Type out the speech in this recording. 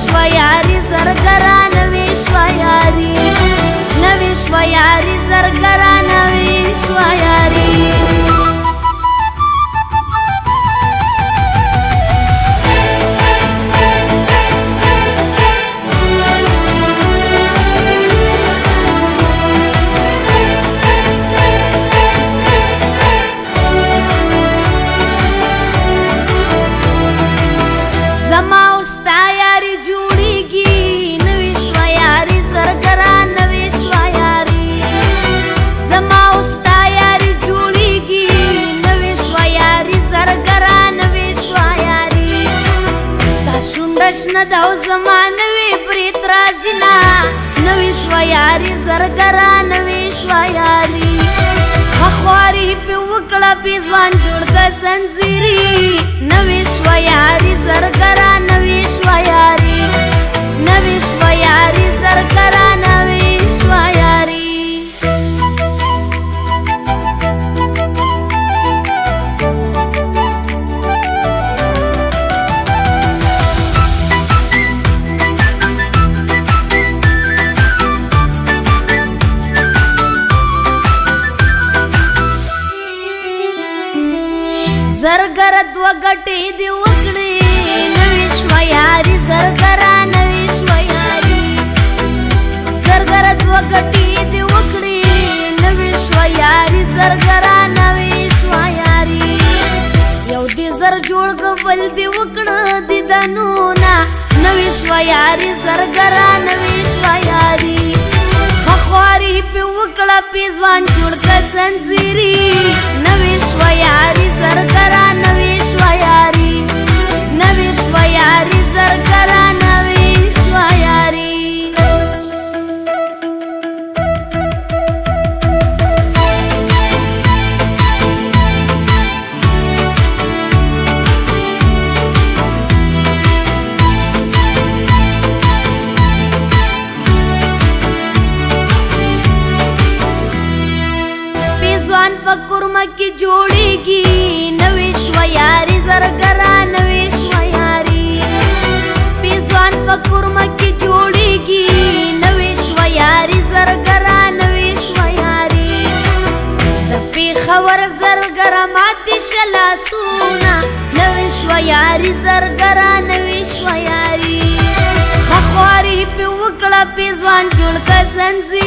شویاری زرګرا نوې شویاری نوې شویاری زرګرا نوې شویاری زما اوستا یاری جوړیږي نوې شویاری زرګرا نوې شویاری زما اوستا یاری جوړیږي نوې شویاری زرګرا نوې شویاری ستا شونډه شنه ده او زما نوې برېت رازینا نوې شویاری زرګرا نوې شویاری خواري په وکړه په ځوان جوړ کا زنځيري نوې شویاری زرګرا نوې شویاری نوې شویاری زرګرا نوې شویاری زرګر دوه ګټې دی وکړې نوې شویاری زرګرا نوې شویاری زرګر دوه ګټې دی وکړې نوې شویاری زرګرا نوې شویاری یو دې زر جوړ بل دی وکړه د دنونا نوې شویاری زرګرا نوې شویاری خواري په وکړه په ځوان جوړ کا زنځيري نوې شویاری زرګرا نوې شویاری نوې شویاری زرګرا نوې شویاری ځوان پکورما کی جوړیږي نوې شویاری زرګرا نوې شویاری په ځوان پکورما کی جوړیږي نوې شویاری زرګرا نوې شویاری د پیښور زرګرا ماتې شلا سونا نوې شویاری زرګرا نوې شویاری خواري په وکړه په ځوان جوړ کا زنځيري